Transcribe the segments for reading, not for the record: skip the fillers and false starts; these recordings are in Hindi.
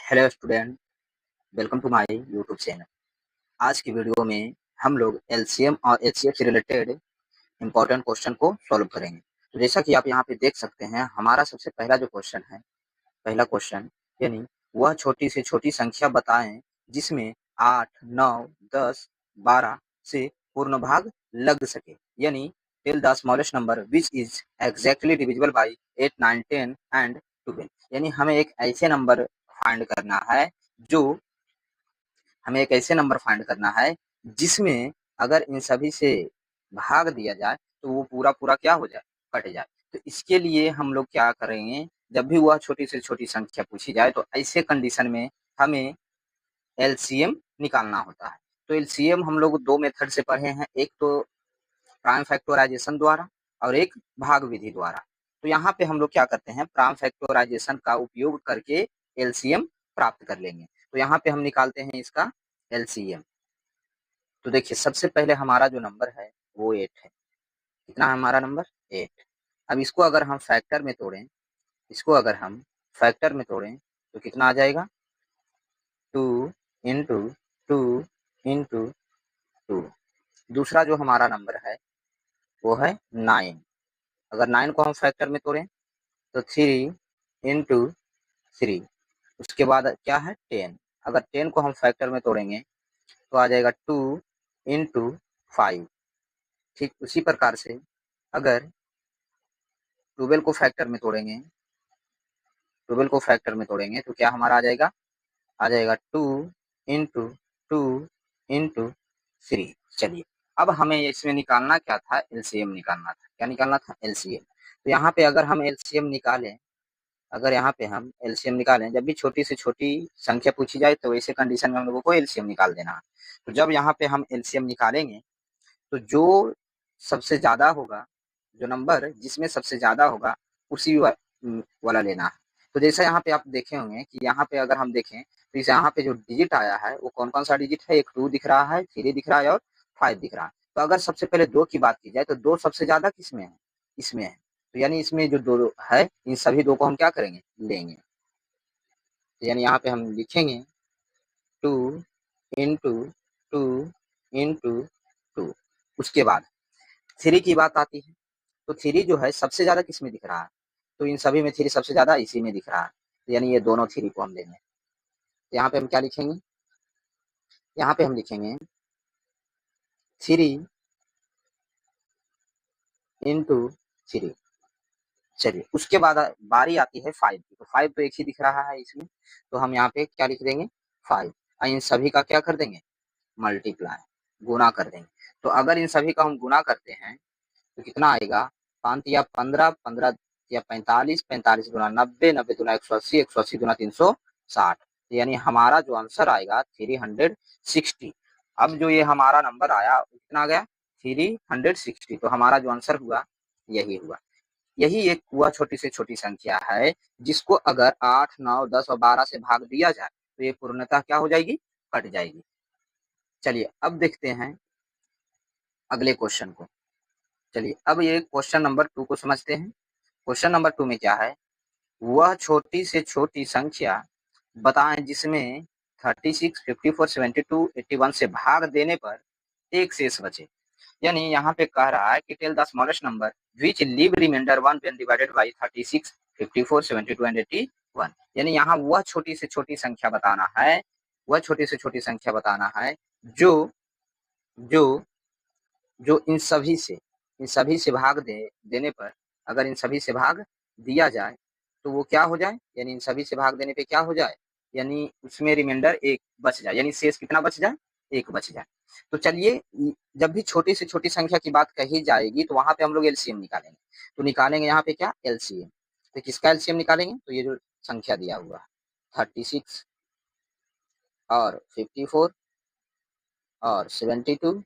Hello student, welcome to my YouTube channel. आज की वीडियो में हम लोग एलसीएम और एचसीएफ से रिलेटेड इंपॉर्टेंट क्वेश्चन को सॉल्व करेंगे। तो जैसा कि आप यहाँ पे देख सकते हैं, हमारा सबसे पहला जो क्वेश्चन है, पहला क्वेश्चन यानी वह छोटी से छोटी संख्या बताएं जिसमें 8, 9, 10, 12 से पूर्ण भाग लग सके। यानी tell the smallest number which is exactly divisible by 8, 9, 10 and 12। यानी हमें एक ऐसे नंबर फाइंड करना है जो हमें एक ऐसे नंबर फाइंड करना है जिसमें अगर इन सभी से भाग दिया जाए तो वो पूरा पूरा क्या हो जाए, कट जाए। तो इसके लिए हम लोग क्या करेंगे, जब भी वह छोटी से छोटी संख्या पूछी जाए तो ऐसे कंडीशन में हमें एलसीएम निकालना होता है। तो एलसीएम हम लोग दो मेथड से पढ़े हैं, एक तो प्राइम फैक्टराइजेशन द्वारा और एक भाग विधि द्वारा। तो यहाँ पे हम लोग क्या करते हैं, प्राइम फैक्टराइजेशन का उपयोग करके एलसीएम प्राप्त कर लेंगे। तो यहाँ पे हम निकालते हैं इसका एलसीएम। तो देखिए, सबसे पहले हमारा जो नंबर है वो 8 है। कितना है हमारा नंबर? 8। अब इसको अगर हम फैक्टर में तोड़ें, तो कितना आ जाएगा? 2 इंटू 2 इंटू 2। दूसरा जो हमारा नंबर है वो है 9। अगर 9 को हम फैक्टर में तोड़ें तो 3 इंटू 3। उसके बाद क्या है? 10। अगर 10 को हम फैक्टर में तोड़ेंगे तो आ जाएगा 2 इंटू 5। ठीक उसी प्रकार से अगर 12 को फैक्टर में तो क्या हमारा आ जाएगा 2 इंटू 2 इंटू 3। चलिए, अब हमें इसमें निकालना क्या था? एलसीएम निकालना था। क्या निकालना था? एलसीएम। तो यहाँ पे अगर हम एलसीएम निकालें, जब भी छोटी से छोटी संख्या पूछी जाए तो ऐसे कंडीशन में हम लोगों को एलसीएम निकाल देना है। तो जब यहाँ पे हम एलसीएम निकालेंगे तो जो सबसे ज्यादा होगा, जो नंबर जिसमें सबसे ज्यादा होगा उसी वाला लेना है। तो जैसा यहाँ पे आप देखे होंगे कि यहाँ पे अगर हम देखें तो इस यहाँ पे जो डिजिट आया है वो कौन कौन सा डिजिट है? एक 2 दिख रहा है, 3 दिख रहा है और 5 दिख रहा है। तो अगर सबसे पहले 2 की बात की जाए तो 2 सबसे ज्यादा किसमें है? इसमें है। तो यानी इसमें जो 2 है, इन सभी 2 को हम क्या करेंगे? लेंगे। तो यानी यहाँ पे हम लिखेंगे 2 इंटू 2 इंटू 2। उसके बाद 3 की बात आती है। तो 3 जो है सबसे ज्यादा किसमें दिख रहा है? तो इन सभी में 3 सबसे ज्यादा इसी में दिख रहा है। तो यानी ये दोनों 3 को हम लेंगे। तो यहाँ पे हम क्या लिखेंगे? यहाँ पे हम लिखेंगे 3 इंटू 3। चलिए, उसके बाद बारी आती है 5 की। तो 5 तो एक ही दिख रहा है इसमें, तो हम यहाँ पे क्या लिख देंगे? 5। और इन सभी का क्या कर देंगे? मल्टीप्लाई, गुणा कर देंगे। तो अगर इन सभी का हम गुणा करते हैं तो कितना आएगा? 5 या 15, 15 या 45, 45 गुना 90, 90 गुना 180, 180 गुना 360। यानी हमारा जो आंसर आएगा 360। अब जो ये हमारा नंबर आया कितना आ गया? 360। तो हमारा जो आंसर हुआ यही हुआ। यही एक हुआ छोटी से छोटी संख्या है जिसको अगर 8, 9, 10 और 12 से भाग दिया जाए तो ये पूर्णतः क्या हो जाएगी? कट जाएगी। चलिए, अब देखते हैं अगले क्वेश्चन को। चलिए, अब ये क्वेश्चन नंबर 2 को समझते हैं। क्वेश्चन नंबर 2 में क्या है? वह छोटी से छोटी संख्या बताएं जिसमें 36, 54, 72, 81 से भाग देने पर एक शेष बचे। यानी यहाँ पे कह रहा है कि tell the smallest number which leave remainder 1 when divided by 36, 54, 72 and 81। यानी यहाँ वह छोटी से छोटी संख्या बताना है, जो जो जो इन सभी से भाग देने पर, अगर इन सभी से भाग दिया जाए तो वो क्या हो जाए? यानी इन सभी से भाग देने पे क्या हो जाए? यानी उसमें रिमाइंडर एक बच जाए, यानी शेष कितना बच जाए? एक बच जाए। तो चलिए, जब भी छोटी से छोटी संख्या की बात कही जाएगी तो वहां पे हम लोग एलसीएम निकालेंगे। तो निकालेंगे यहाँ पे क्या? एलसीएम। तो किसका एलसीएम निकालेंगे? तो ये जो संख्या दिया हुआ 36 और 54 और 72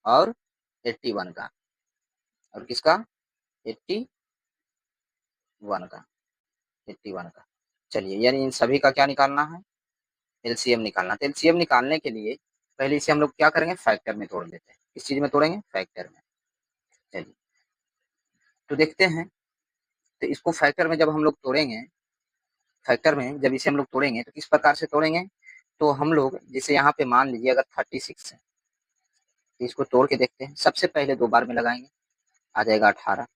और 81 का, और किसका? 81 का, 81 का। चलिए, यानी इन सभी का क्या निकालना है? एलसीएम निकालना। तो एलसीएम निकालने के लिए पहले इसे हम लोग क्या करेंगे? फैक्टर में तोड़ देते हैं। किस चीज में तोड़ेंगे? फैक्टर में। चलिए, तो देखते हैं। तो इसको फैक्टर में जब हम लोग तोड़ेंगे फैक्टर में जब इसे हम लोग तोड़ेंगे तो किस प्रकार से तोड़ेंगे, तो हम लोग जैसे यहाँ पे मान लीजिए अगर 36 है तो इसको तोड़ के देखते हैं। सबसे पहले 2 बार में लगाएंगे, आ जाएगा 18।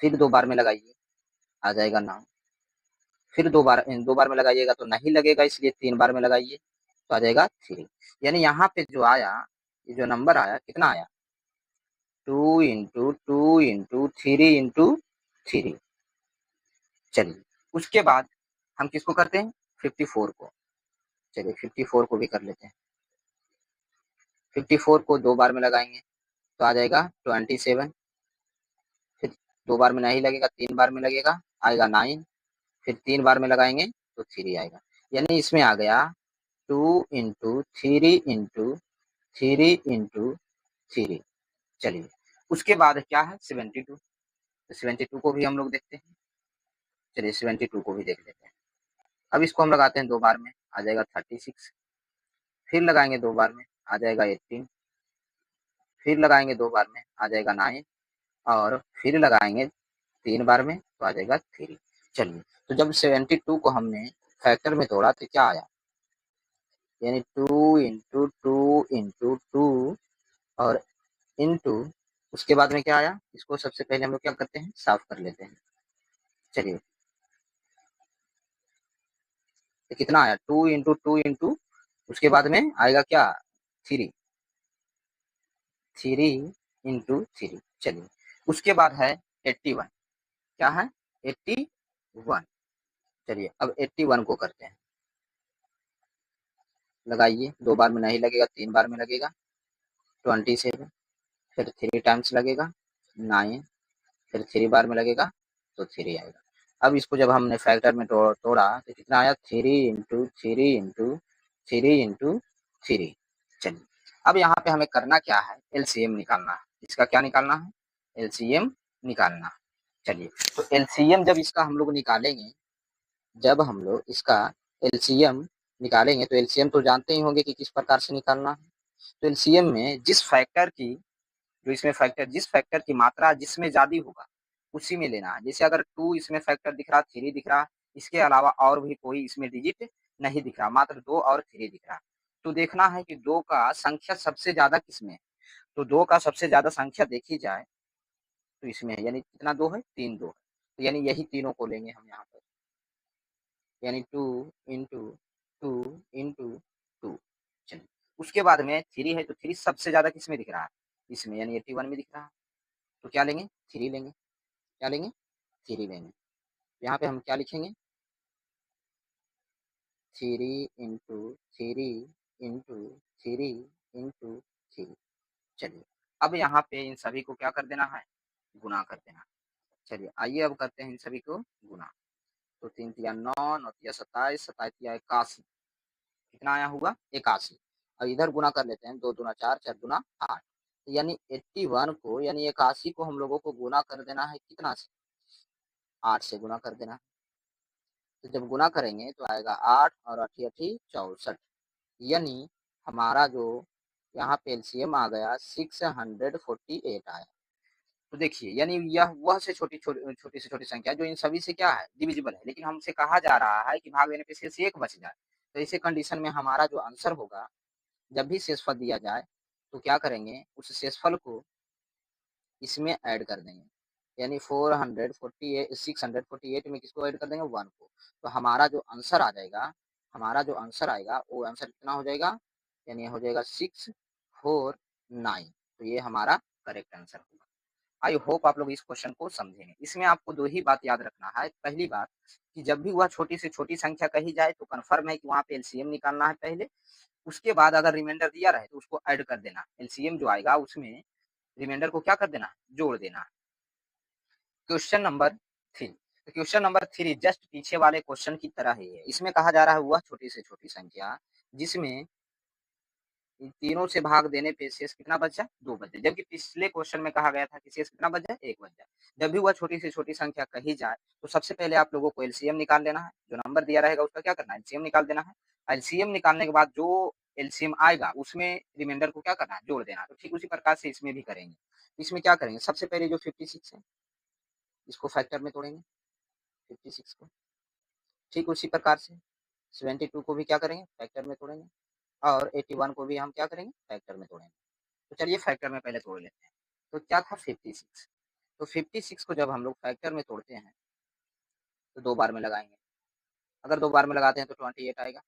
फिर 2 बार में लगाइए, आ जाएगा 9। फिर 2 बार में लगाइएगा तो नहीं लगेगा, इसलिए 3 बार में लगाइए तो आ जाएगा 3। यानी यहाँ पे जो आया, ये जो नंबर आया कितना आया, 2 इंटू 2 इंटू 3 इंटू 3। चलिए उसके बाद हम किसको करते हैं, 54 को। चलिए 54 को भी कर लेते हैं। 54 को 2 बार में लगाएंगे तो आ जाएगा 27। फिर 2 बार में नहीं लगेगा, 3 बार में लगेगा, आएगा 9। फिर 3 बार में लगाएंगे तो 3 आएगा। यानी इसमें आ गया 2 इंटू 3 इंटू 3 इंटू 3। चलिए उसके बाद क्या है, 72। तो 72 को भी हम लोग देखते हैं। चलिए 72 को भी देख लेते हैं। अब इसको हम लगाते हैं 2 बार में, आ जाएगा 36। फिर लगाएंगे 2 बार में, आ जाएगा 18। फिर लगाएंगे 2 बार में, आ जाएगा 9। और फिर लगाएंगे 3 बार में तो आ जाएगा 3। चलिए तो जब 72 को हमने फैक्टर में तोड़ा तो क्या आया, यानी 2 इंटू 2 इंटू 2 और इंटू, उसके बाद में क्या आया, इसको सबसे पहले हम लोग क्या करते हैं, साफ कर लेते हैं। चलिए तो कितना आया, 2 इंटू 2 इंटू, उसके बाद में आएगा क्या, 3। 3 इंटू 3। चलिए उसके बाद है 81। क्या है, 81। चलिए अब 81 को करते हैं। लगाइए, 2 बार में नहीं लगेगा, 3 बार में लगेगा, 27। फिर 3 टाइम्स लगेगा, 9। फिर 3 बार में लगेगा तो 3 आएगा। अब इसको जब हमने फैक्टर में तोड़ा तो कितना आया, 3 इंटू 3 इंटू 3 इंटू 3। चलिए अब यहाँ पे हमें करना क्या है, एलसीएम निकालना है। इसका क्या निकालना है, एलसीएम निकालना। चलिए तो एलसीएम जब इसका हम लोग निकालेंगे, जब हम लोग इसका एलसीएम निकालेंगे तो एलसीएम तो जानते ही होंगे कि किस प्रकार से निकालना है। तो एलसीएम में जिस फैक्टर की, जो इसमें फैक्टर, जिस फैक्टर की मात्रा जिसमें ज्यादा होगा उसी में लेना है। जैसे अगर 2 इसमें फैक्टर दिख रहा, 3 दिख रहा, इसके अलावा और भी कोई इसमें डिजिट नहीं दिख रहा, मात्र 2 और 3 दिख रहा, तो देखना है कि 2 का संख्या सबसे ज्यादा किसमें है। तो 2 का सबसे ज्यादा संख्या देखी जाए तो इसमें है, यानी कितना 2 है, 3 2 है। तो यानी यही तीनों को लेंगे हम यहाँ पर, यानी 2 इंटू 2 इंटू 2। चलिए उसके बाद में 3 है तो 3 सबसे ज्यादा किसमें दिख रहा है, इसमें, यानी 81 में दिख रहा है। तो क्या लेंगे, 3 लेंगे। क्या लेंगे, 3 लेंगे। यहाँ पे हम क्या लिखेंगे, 3 इंटू 3 इंटू 3 इंटू 3। चलिए अब यहाँ पे इन सभी को क्या कर देना है, गुना कर देना। चलिए आइए अब करते हैं इन सभी को गुना। तो 3 तिया 9, 9 तिया 27, 27 तिया 81। कितना आया होगा, 81। अब इधर गुना कर लेते हैं, 2 दूना 4, 4 दूना 8। यानी 81 को, यानी 81 को हम लोगों को गुना कर देना है कितना से, 8 से गुना कर देना। तो जब गुना करेंगे तो आएगा 8 और 8 8 64। यानी हमारा जो यहाँ पे एलसीएम आ गया 648 आया। तो देखिए यानी यह वह से छोटी छोटी छोटी से छोटी संख्या जो इन सभी से क्या है, डिविजिबल है, लेकिन हमसे कहा जा रहा है कि भाग देने पे शेष 1 बच जाए। तो ऐसे कंडीशन में हमारा जो आंसर होगा, जब भी शेषफल दिया जाए तो क्या करेंगे, उस शेषफल को इसमें ऐड कर देंगे। यानी 448 648 में किसको ऐड कर देंगे, 1 को। तो हमारा जो आंसर आ जाएगा, हमारा जो आंसर आएगा वो आंसर कितना हो जाएगा, यानी हो जाएगा 649। तो ये हमारा करेक्ट आंसर होगा। आई होप आप लोग इस क्वेश्चन को समझेंगे। इसमें आपको 2 ही बात याद रखना है। पहली बात कि जब भी वह छोटी से छोटी संख्या कही जाए तो कन्फर्म है कि वहाँ पे एलसीएम निकालना है पहले। उसके बाद अगर रिमाइंडर दिया रहे तो उसको ऐड कर देना। एलसीएम जो आएगा उसमें रिमाइंडर को क्या कर देना, जोड़ देना। Question number 3। Question number 3 just पीछे वाले क्वेश्चन की तरह ही है। इसमें कहा जा रहा है वह छोटी से छोटी संख्या जिसमें तीनों से भाग देने पे शेष कितना बच जाए, 2 बच जाए। जबकि पिछले क्वेश्चन में कहा गया था कि शेष कितना बच जाए, 1 बच जाए। जब भी वह छोटी से छोटी संख्या कही जाए तो सबसे पहले आप लोगों को एलसीएम निकाल लेना है। जो नंबर दिया रहेगा उसका क्या करना है, एलसीएम निकाल देना है। एलसीएम निकालने के बाद जो एलसीएम आएगा उसमें रिमाइंडर को क्या करना है, जोड़ देना है। तो ठीक उसी प्रकार से इसमें भी करेंगे। इसमें क्या करेंगे, सबसे पहले जो 56 है इसको फैक्टर में तोड़ेंगे, 56 को। ठीक उसी प्रकार से 72 को भी क्या करेंगे, फैक्टर में तोड़ेंगे और 81 को भी हम क्या करेंगे, फैक्टर में तोड़ेंगे। तो चलिए फैक्टर में पहले तोड़ लेते हैं। तो क्या था 56, तो 56 को जब हम लोग फैक्टर में तोड़ते हैं तो 2 बार में लगाएँगे। अगर 2 बार में लगाते हैं तो 28 आएगा,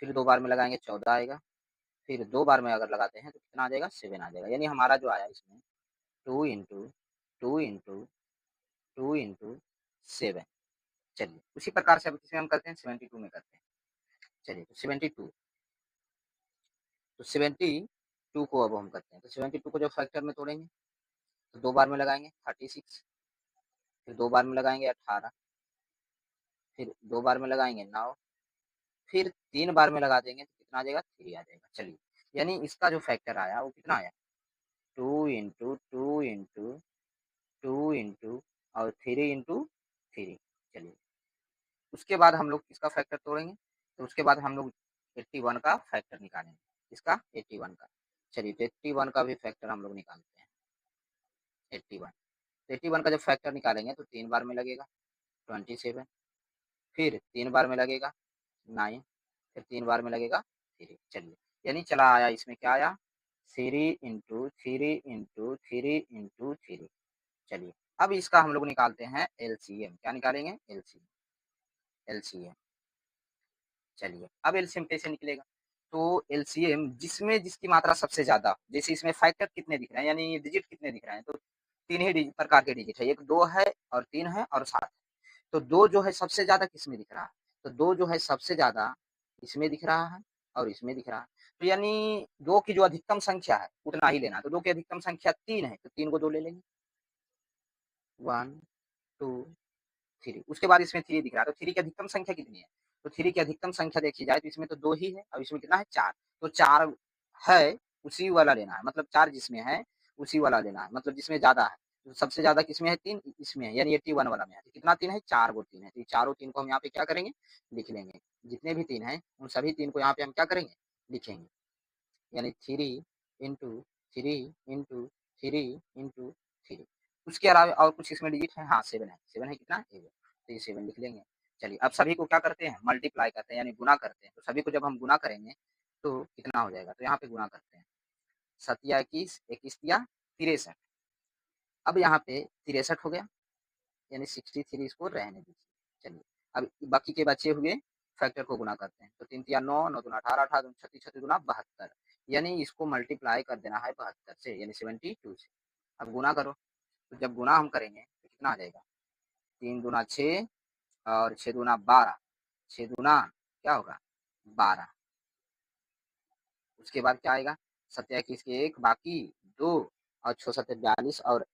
फिर 2 बार में लगाएँगे 14 आएगा, फिर 2 बार में अगर लगाते हैं तो कितना आ जाएगा, 7 आ जाएगा। यानी हमारा जो आया इसमें 2 इंटू 2 इंटू 2 इंटू 7। चलिए उसी प्रकार से अब किसमें हम करते हैं, 72 में करते हैं। चलिए तो 72, तो 72 को अब हम करते हैं। तो 72 को जब फैक्टर में तोड़ेंगे तो 2 बार में लगाएँगे 36, फिर 2 बार में लगाएँगे 18, फिर 2 बार में लगाएँगे 9, फिर 3 बार में लगा देंगे तो कितना आ जाएगा, 3 आ जाएगा। चलिए यानी इसका जो फैक्टर आया वो कितना आया, 2 इंटू 2 इंटू 2 इंटू और 3 इंटू 3। चलिए उसके बाद हम लोग किसका फैक्टर तोड़ेंगे, तो उसके बाद हम लोग 81 का फैक्टर निकालेंगे। किसका, 81 का। चलिए तो 81 का भी फैक्टर हम लोग निकालते हैं। 81, तो 81 का जब फैक्टर निकालेंगे तो 3 बार में लगेगा 27, फिर 3 बार में लगेगा 9, फिर 3 बार में लगेगा 3। चलिए यानी चला आया इसमें क्या आया, 3 इंटू 3 इंटू 3 इंटू 3। चलिए अब इसका हम लोग निकालते हैं एलसीएम। क्या निकालेंगे, एलसीएम। एलसीएम, चलिए अब एलसीएम कैसे निकलेगा, तो एलसीएम जिसमें जिसकी मात्रा सबसे ज्यादा, जैसे इसमें फैक्टर कितने दिख रहे हैं यानी डिजिट कितने दिख रहे हैं, तो 3 ही प्रकार के डिजिट है, एक 2 है और 3 है और 7। तो 2 जो है सबसे ज्यादा किसमें दिख रहा है, तो 2 जो है सबसे ज्यादा इसमें दिख रहा है और इसमें दिख रहा है। तो यानी 2 की जो अधिकतम संख्या है उतना ही लेना, तो 2 की अधिकतम संख्या 3 है तो 3 को 2 ले लेंगे, 1 2 3। उसके बाद इसमें 3 दिख रहा है, तो 3 की अधिकतम संख्या कितनी है, तो 3 की अधिकतम संख्या देखी जाए तो इसमें तो 2 ही है और इसमें कितना है, 4। तो 4 है उसी वाला लेना है, मतलब 4 जिसमें है उसी वाला लेना है, मतलब जिसमें ज़्यादा है। तो सबसे ज़्यादा किसमें है, 3 इसमें है, यानी 81 वाला में है। तो कितना 3 है, 4 गो 3 है। तो ये चारों 3 को हम यहाँ पे क्या करेंगे, लिख लेंगे। जितने भी 3 हैं उन सभी 3 को यहाँ पे हम क्या करेंगे, लिखेंगे। यानी 3 इंटू 3 इंटू 3 इंटू 3। उसके अलावा और कुछ इसमें डिजिट है, हाँ 7 है। 7 है कितना, 8। तो ये 7 लिख लेंगे। चलिए अब सभी को क्या करते हैं, मल्टीप्लाई करते हैं यानी गुना करते हैं। तो सभी को जब हम गुना करेंगे तो कितना हो जाएगा, तो यहाँ पे गुना करते हैं। 7 या 21, 21 या 63। अब यहाँ पे 63 हो गया, यानी 63 इसको रहने दीजिए। चलिए अब बाकी के बचे हुए फैक्टर को गुना करते हैं। तो 3 तिया 9, 9 दूना 18, 18 दूना 36, 36 दूना 72। यानी इसको मल्टीप्लाई कर देना है 72 से, यानी 72 से। अब गुना करो, तो जब गुना हम करेंगे तो कितना आ जाएगा, 3 दूना 6 और 6 दूना 12, 6 दूना क्या होगा 12। उसके बाद क्या आएगा, 7 21 के 1 बाकी 2 और 6 7 42 और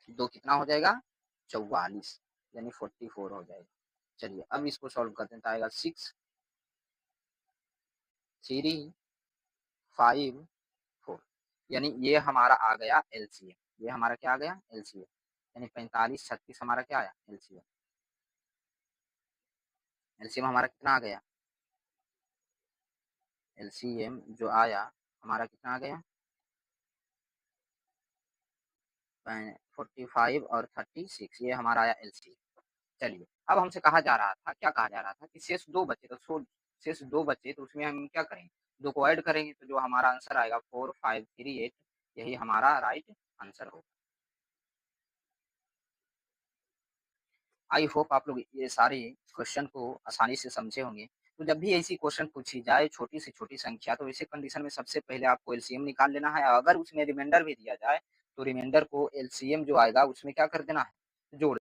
2 कितना हो जाएगा, 44, यानी 44 हो जाएगा। चलिए अब इसको सॉल्व करते हैं, तो आएगा 6 3 5 4। यानी ये हमारा आ गया एलसीएम। ये हमारा क्या आ गया, एलसीएम। यानी 45 36 हमारा क्या आया, एलसीएम। एलसीएम हमारा कितना आ गया, एलसीएम जो आया हमारा कितना आ गया, 45 और 36, ये हमारा आया एलसीएम। चलिए अब हमसे कहा जा रहा था, क्या कहा जा रहा था कि शेष 2 बचे, तो शेष 2 बचे तो उसमें हम क्या करेंगे, 2 को ऐड करेंगे तो जो हमारा आंसर आएगा 4 5 3 8, यही हमारा राइट आंसर होगा। आई होप आप लोग ये सारे क्वेश्चन को आसानी से समझे होंगे। तो जब भी ऐसी क्वेश्चन पूछी जाए छोटी से छोटी संख्या, तो ऐसे कंडीशन में सबसे पहले आपको एलसीएम निकाल लेना है। अगर उसमें रिमाइंडर भी दिया जाए तो रिमाइंडर को एलसीएम जो आएगा उसमें क्या कर देना है, जोड़